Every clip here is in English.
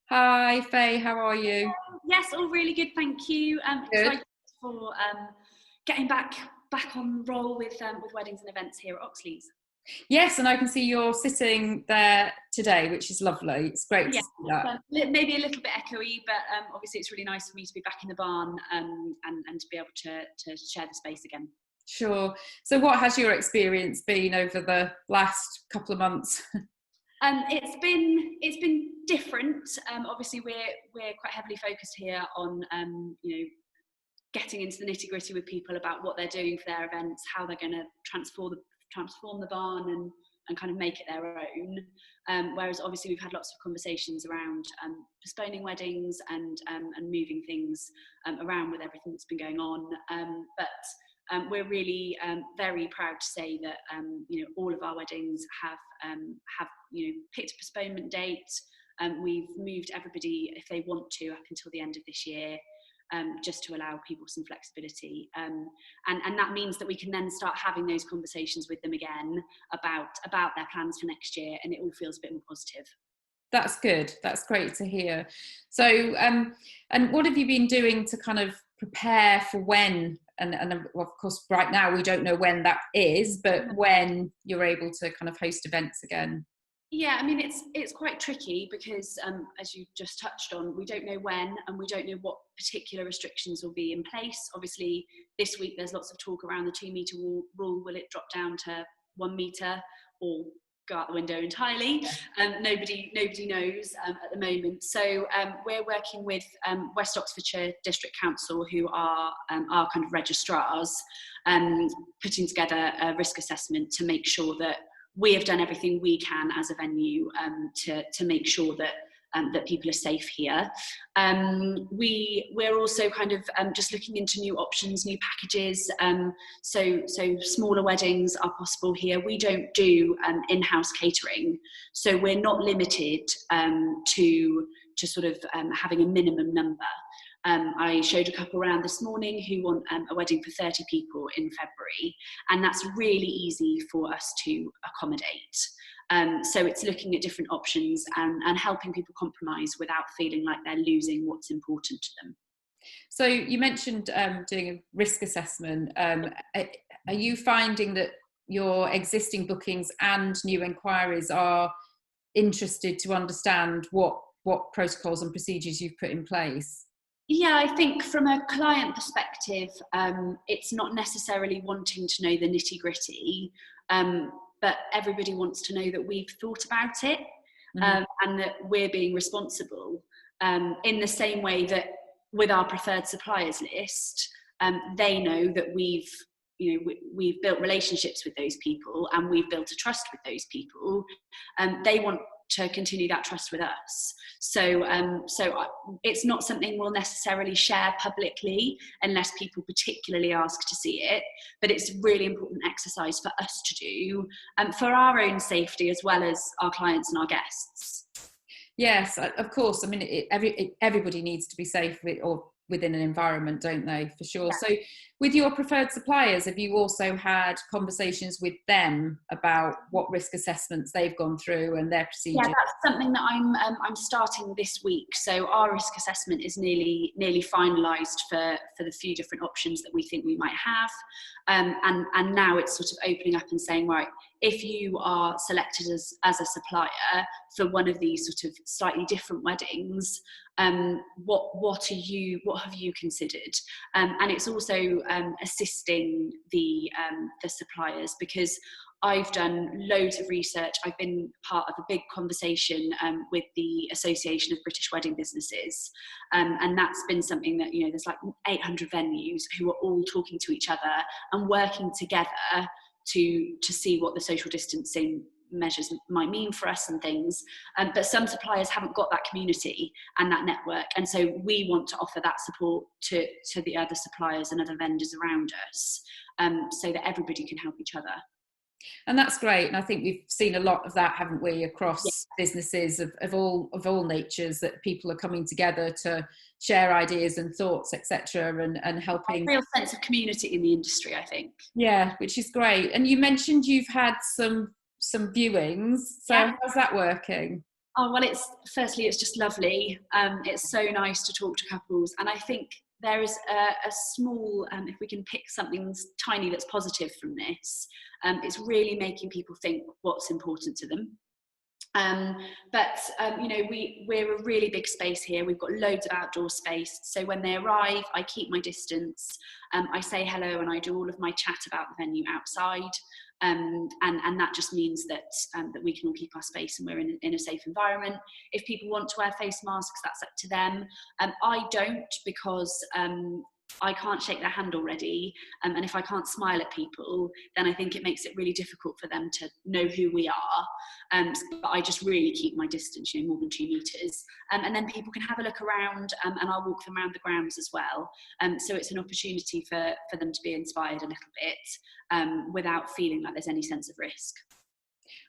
Hi, Faye, how are you? Yes, all really good, thank you. Good. Excited for getting back on roll with weddings and events here at Oxleaze. Yes, and I can see you're sitting there today, which is lovely. It's great to Yeah, see that. maybe a little bit echoey, but obviously it's really nice for me to be back in the barn and to be able to share the space again. Sure. So what has your experience been over the last couple of months? It's been different. Obviously, we're quite heavily focused here on getting into the nitty gritty with people about what they're doing for their events, how they're going to transform the barn and kind of make it their own. Whereas obviously we've had lots of conversations around postponing weddings and moving things around with everything that's been going on. But we're really very proud to say that all of our weddings have picked a postponement date. We've moved everybody, if they want to, up until the end of this year. Just to allow people some flexibility, and that means that we can then start having those conversations with them again about their plans for next year, and it all feels a bit more positive. That's good. That's great to hear. So, and what have you been doing to kind of prepare for when, and of course, right now we don't know when that is, but when you're able to kind of host events again? Yeah, I mean, it's quite tricky because, as you just touched on, we don't know when and we don't know what particular restrictions will be in place. Obviously, this week there's lots of talk around the 2 metre rule. Will it drop down to 1 metre or go out the window entirely? Nobody knows at the moment. So we're working with West Oxfordshire District Council, who are our kind of registrars, putting together a risk assessment to make sure that we have done everything we can as a venue to make sure that that people are safe here. We're also kind of just looking into new options, new packages. So smaller weddings are possible here. We don't do in-house catering, so we're not limited to sort of having a minimum number. I showed a couple around this morning who want a wedding for 30 people in February, and that's really easy for us to accommodate. So it's looking at different options and helping people compromise without feeling like they're losing what's important to them. So you mentioned doing a risk assessment. Are you finding that your existing bookings and new inquiries are interested to understand what protocols and procedures you've put in place? Yeah, I think from a client perspective, it's not necessarily wanting to know the nitty gritty, but everybody wants to know that we've thought about it, and that we're being responsible, in the same way that with our preferred suppliers list, they know that we've built relationships with those people and we've built a trust with those people, and they want to continue that trust with us. So it's not something we'll necessarily share publicly unless people particularly ask to see it, but it's a really important exercise for us to do, for our own safety as well as our clients and our guests. Yes, of course. I mean, everybody needs to be safe within an environment, don't they? For sure. Yeah. So, with your preferred suppliers, have you also had conversations with them about what risk assessments they've gone through and their procedures? Yeah, that's something that I'm starting this week. So our risk assessment is nearly finalised for the few different options that we think we might have, and now it's sort of opening up and saying, right, if you are selected as a supplier for one of these sort of slightly different weddings, what have you considered? And it's also assisting the suppliers, because I've done loads of research. I've been part of a big conversation with the Association of British Wedding Businesses, and that's been something that, there's like 800 venues who are all talking to each other and working together to see what the social distancing measures might mean for us and things, but some suppliers haven't got that community and that network, and so we want to offer that support to the other suppliers and other vendors around us, so that everybody can help each other. And that's great. And I think we've seen a lot of that, haven't we, across Yeah. businesses of all natures, that people are coming together to share ideas and thoughts, etc., and helping. A real sense of community in the industry, I think. Yeah, which is great. And you mentioned you've had some viewings. So Yeah. how's that working? Oh, well, it's just lovely. It's so nice to talk to couples, and I think there is a small, if we can pick something tiny that's positive from this, it's really making people think what's important to them. But you know, we're a really big space here. We've got loads of outdoor space. So when they arrive, I keep my distance. I say hello, and I do all of my chat about the venue outside. And that just means that that we can all keep our space and we're in a safe environment. If people want to wear face masks, that's up to them. I don't, because I can't shake their hand already, and if I can't smile at people, then I think it makes it really difficult for them to know who we are. But I just really keep my distance, you know, more than 2 meters, and then people can have a look around, and I'll walk them around the grounds as well. So it's an opportunity for them to be inspired a little bit, without feeling like there's any sense of risk.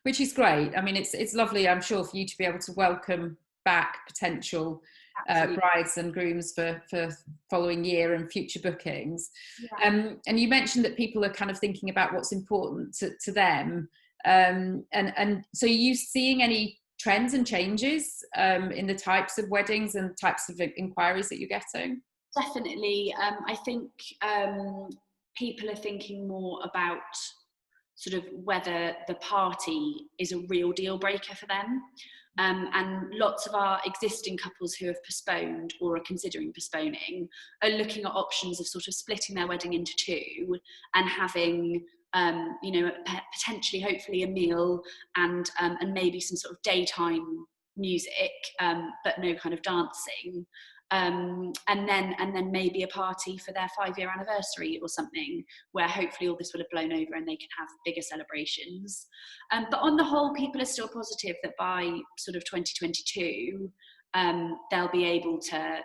Which is great. I mean, it's lovely, I'm sure, for you to be able to welcome back potential brides and grooms for following year and future bookings. Yeah. And you mentioned that people are kind of thinking about what's important to them. And so are you seeing any trends and changes in the types of weddings and types of inquiries that you're getting? Definitely. I think people are thinking more about sort of whether the party is a real deal breaker for them. And lots of our existing couples who have postponed or are considering postponing are looking at options of sort of splitting their wedding into 2 and having, you know, potentially, hopefully, a meal and maybe some sort of daytime music, but no kind of dancing. And then maybe a party for their 5-year anniversary or something, where hopefully all this will have blown over and they can have bigger celebrations. But on the whole, people are still positive that by sort of 2022, they'll be able to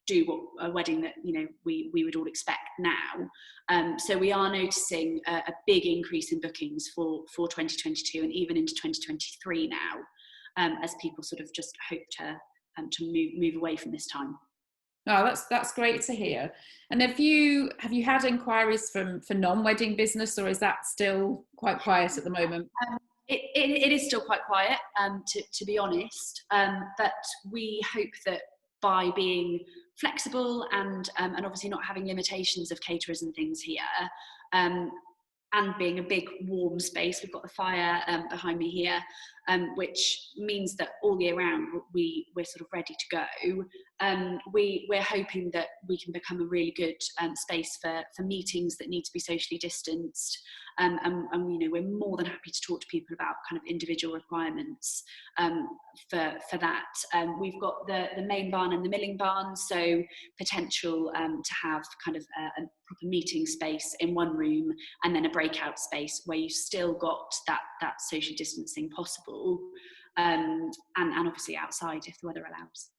do a wedding that, you know, we would all expect now. So we are noticing a big increase in bookings for 2022 and even into 2023 now, as people sort of just hope to move away from this time. Oh, that's great to hear. And have you had inquiries for non-wedding business, or is that still quite quiet at the moment? It is still quite quiet, to be honest. But we hope that by being flexible and obviously not having limitations of caterers and things here, and being a big warm space, we've got the fire behind me here, which means that all year round we're sort of ready to go. We're hoping that we can become a really good space for meetings that need to be socially distanced, and you know, we're more than happy to talk to people about kind of individual requirements for that. We've got the main barn and the milling barn, so potential to have kind of a proper meeting space in one room and then a breakout space where you still got that social distancing possible, and obviously outside if the weather allows.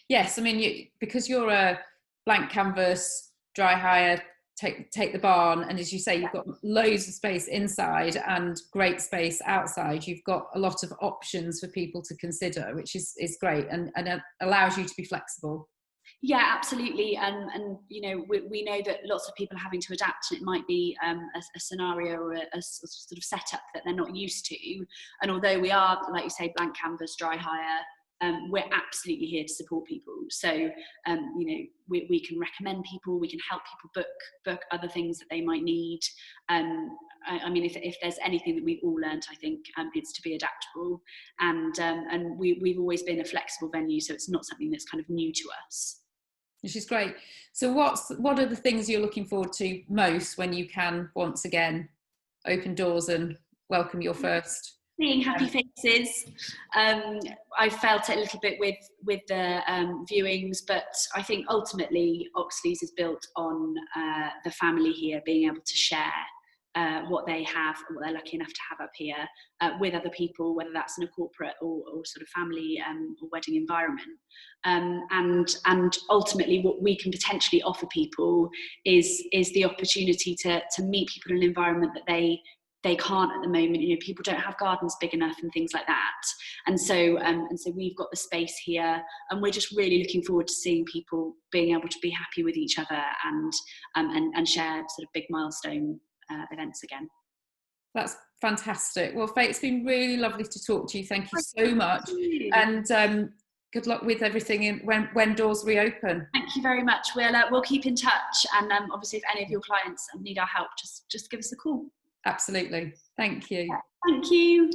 Yes, I mean, because you're a blank canvas, dry hire, take the barn, and as you say, you've got loads of space inside and great space outside. You've got a lot of options for people to consider, which is great, and allows you to be flexible. Yeah, absolutely. And you know, we know that lots of people are having to adapt, and it might be a scenario or a sort of setup that they're not used to. And although we are, like you say, blank canvas, dry hire, we're absolutely here to support people. So, you know, we can recommend people, we can help people book other things that they might need. I mean, if there's anything that we've all learned, I think it's to be adaptable. And we've always been a flexible venue, so it's not something that's kind of new to us. Which is great. So what are the things you're looking forward to most when you can once again open doors and welcome your first? Seeing happy faces. I felt it a little bit with the viewings, but I think ultimately Oxleaze is built on the family here being able to share what they have, what they're lucky enough to have up here with other people, whether that's in a corporate or sort of family or wedding environment. And ultimately what we can potentially offer people is the opportunity to meet people in an environment that they can't at the moment. You know, people don't have gardens big enough and things like that. And so we've got the space here, and we're just really looking forward to seeing people being able to be happy with each other and share sort of big milestone events again. That's fantastic. Well, Faye, it's been really lovely to talk to you. Thank you so much. You. And good luck with everything when doors reopen. Thank you very much. We'll keep in touch, and obviously if any of your clients need our help, just give us a call. Absolutely. Thank you. Thank you.